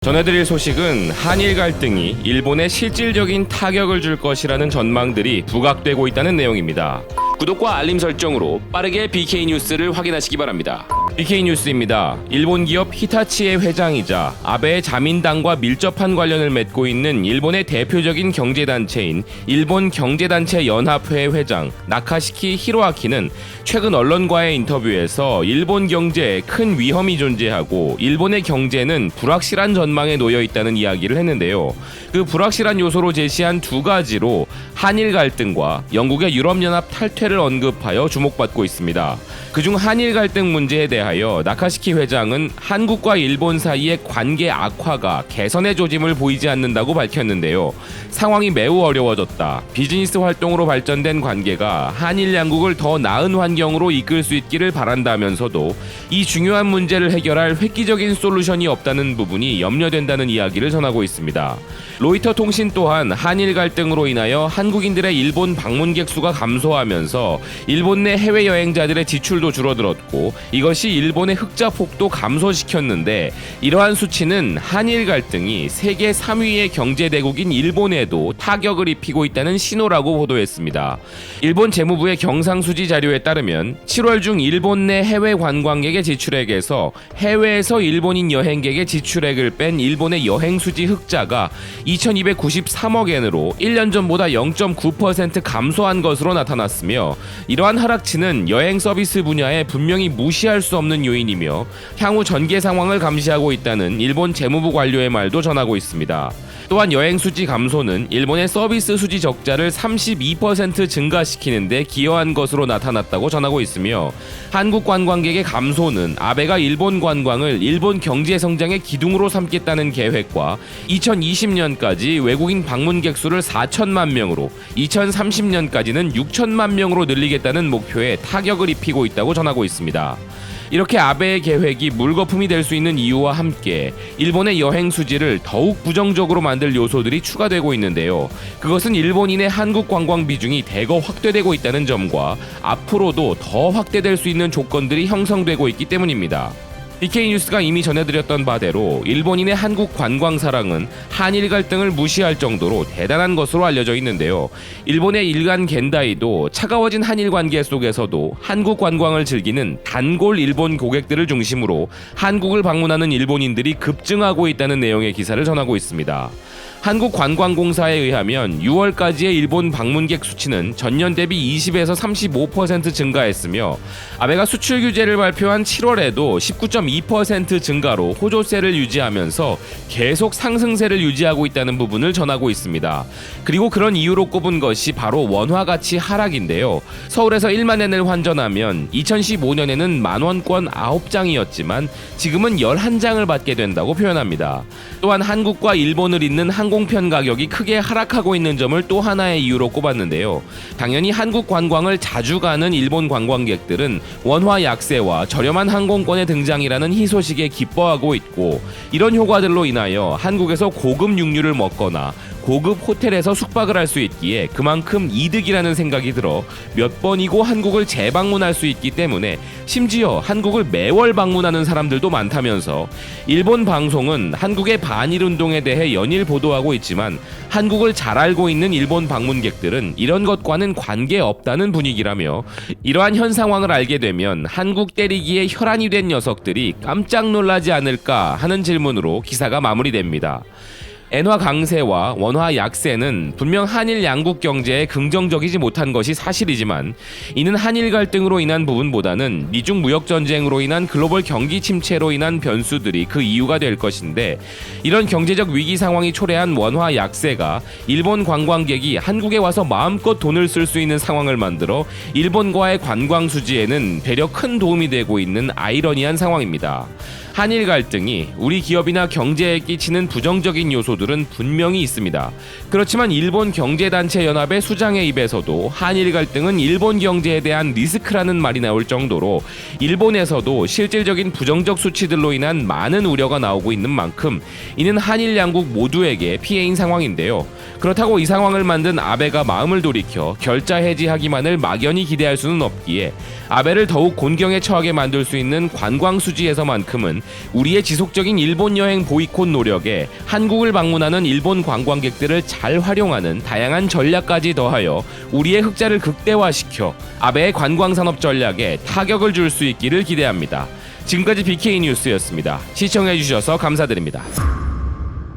전해드릴 소식은 한일 갈등이 일본에 실질적인 타격을 줄 것이라는 전망들이 부각되고 있다는 내용입니다. 구독과 알림 설정으로 빠르게 BK 뉴스를 확인하시기 바랍니다. BK 뉴스입니다. 일본 기업 히타치의 회장이자 아베의 자민당과 밀접한 관련을 맺고 있는 일본의 대표적인 경제단체인 일본 경제단체 연합회 회장 나카시키 히로아키는 최근 언론과의 인터뷰에서 일본 경제에 큰 위험이 존재하고 일본의 경제는 불확실한 전망에 놓여 있다는 이야기를 했는데요. 그 불확실한 요소로 제시한 두 가지로 한일 갈등과 영국의 유럽연합 탈퇴를 언급하여 주목받고 있습니다. 그중 한일 갈등 문제에 대하여 나카시키 회장은 한국과 일본 사이의 관계 악화가 개선의 조짐을 보이지 않는다고 밝혔는데요. 상황이 매우 어려워졌다. 비즈니스 활동으로 발전된 관계가 한일 양국을 더 나은 환경으로 이끌 수 있기를 바란다면서도 이 중요한 문제를 해결할 획기적인 솔루션이 없다는 부분이 염려된다는 이야기를 전하고 있습니다. 로이터 통신 또한 한일 갈등으로 인하여 한국인들의 일본 방문객 수가 감소하면서 일본 내 해외여행자들의 지출도 줄어들었고 이것이 일본의 흑자 폭도 감소시켰는데 이러한 수치는 한일 갈등이 세계 3위의 경제대국인 일본에도 타격을 입히고 있다는 신호라고 보도했습니다. 일본 재무부의 경상수지 자료에 따르면 7월 중 일본 내 해외 관광객의 지출액에서 해외에서 일본인 여행객의 지출액을 뺀 일본의 여행수지 흑자가 2293억 엔으로 1년 전보다 0.9% 감소한 것으로 나타났으며 이러한 하락치는 여행 서비스 분야에 분명히 무시할 수 없는 요인이며 향후 전개 상황을 감시하고 있다는 일본 재무부 관료의 말도 전하고 있습니다. 또한 여행 수지 감소는 일본의 서비스 수지 적자를 32% 증가시키는데 기여한 것으로 나타났다고 전하고 있으며 한국 관광객의 감소는 아베가 일본 관광을 일본 경제 성장의 기둥으로 삼겠다는 계획과 2020년까지 외국인 방문객 수를 4천만 명으로 2030년까지는 6천만 명으로 늘리겠다는 목표에 타격을 입히고 있다고 전하고 있습니다. 이렇게 아베의 계획이 물거품이 될 수 있는 이유와 함께 일본의 여행 수지를 더욱 부정적으로 만들 요소들이 추가되고 있는데요. 그것은 일본인의 한국 관광 비중이 대거 확대되고 있다는 점과 앞으로도 더 확대될 수 있는 조건들이 형성되고 있기 때문입니다. BK 뉴스가 이미 전해드렸던 바대로 일본인의 한국 관광 사랑은 한일 갈등을 무시할 정도로 대단한 것으로 알려져 있는데요. 일본의 일간 겐다이도 차가워진 한일 관계 속에서도 한국 관광을 즐기는 단골 일본 고객들을 중심으로 한국을 방문하는 일본인들이 급증하고 있다는 내용의 기사를 전하고 있습니다. 한국관광공사에 의하면 6월까지의 일본 방문객 수치는 전년 대비 20에서 35% 증가했으며 아베가 수출 규제를 발표한 7월에도 19.2% 증가로 호조세를 유지하면서 계속 상승세를 유지하고 있다는 부분을 전하고 있습니다. 그리고 그런 이유로 꼽은 것이 바로 원화 가치 하락인데요. 서울에서 1만 엔을 환전하면 2015년에는 만원권 9장이었지만 지금은 11장을 받게 된다고 표현합니다. 또한 한국과 일본을 잇는 항공편 가격이 크게 하락하고 있는 점을 또 하나의 이유로 꼽았는데요. 당연히 한국 관광을 자주 가는 일본 관광객들은 원화 약세와 저렴한 항공권의 등장이라는 희소식에 기뻐하고 있고 이런 효과들로 인하여 한국에서 고급 육류를 먹거나 고급 호텔에서 숙박을 할 수 있기에 그만큼 이득이라는 생각이 들어 몇 번이고 한국을 재방문할 수 있기 때문에 심지어 한국을 매월 방문하는 사람들도 많다면서 일본 방송은 한국의 반일운동에 대해 연일 보도하고 있지만 한국을 잘 알고 있는 일본 방문객들은 이런 것과는 관계없다는 분위기라며 이러한 현 상황을 알게 되면 한국 때리기에 혈안이 된 녀석들이 깜짝 놀라지 않을까 하는 질문으로 기사가 마무리됩니다. 엔화 강세와 원화 약세는 분명 한일 양국 경제에 긍정적이지 못한 것이 사실이지만 이는 한일 갈등으로 인한 부분보다는 미중 무역 전쟁으로 인한 글로벌 경기 침체로 인한 변수들이 그 이유가 될 것인데 이런 경제적 위기 상황이 초래한 원화 약세가 일본 관광객이 한국에 와서 마음껏 돈을 쓸 수 있는 상황을 만들어 일본과의 관광 수지에는 배려 큰 도움이 되고 있는 아이러니한 상황입니다. 한일 갈등이 우리 기업이나 경제에 끼치는 부정적인 요소들은 분명히 있습니다. 그렇지만 일본 경제단체 연합의 수장의 입에서도 한일 갈등은 일본 경제에 대한 리스크라는 말이 나올 정도로 일본에서도 실질적인 부정적 수치들로 인한 많은 우려가 나오고 있는 만큼 이는 한일 양국 모두에게 피해인 상황인데요. 그렇다고 이 상황을 만든 아베가 마음을 돌이켜 결자 해지하기만을 막연히 기대할 수는 없기에 아베를 더욱 곤경에 처하게 만들 수 있는 관광 수지에서만큼은 만큼 우리의 지속적인 일본 여행 보이콧 노력에 한국을 방문하는 일본 관광객들을 잘 활용하는 다양한 전략까지 더하여 우리의 흑자를 극대화시켜 아베의 관광산업 전략에 타격을 줄 수 있기를 기대합니다. 지금까지 BK 뉴스였습니다. 시청해주셔서 감사드립니다.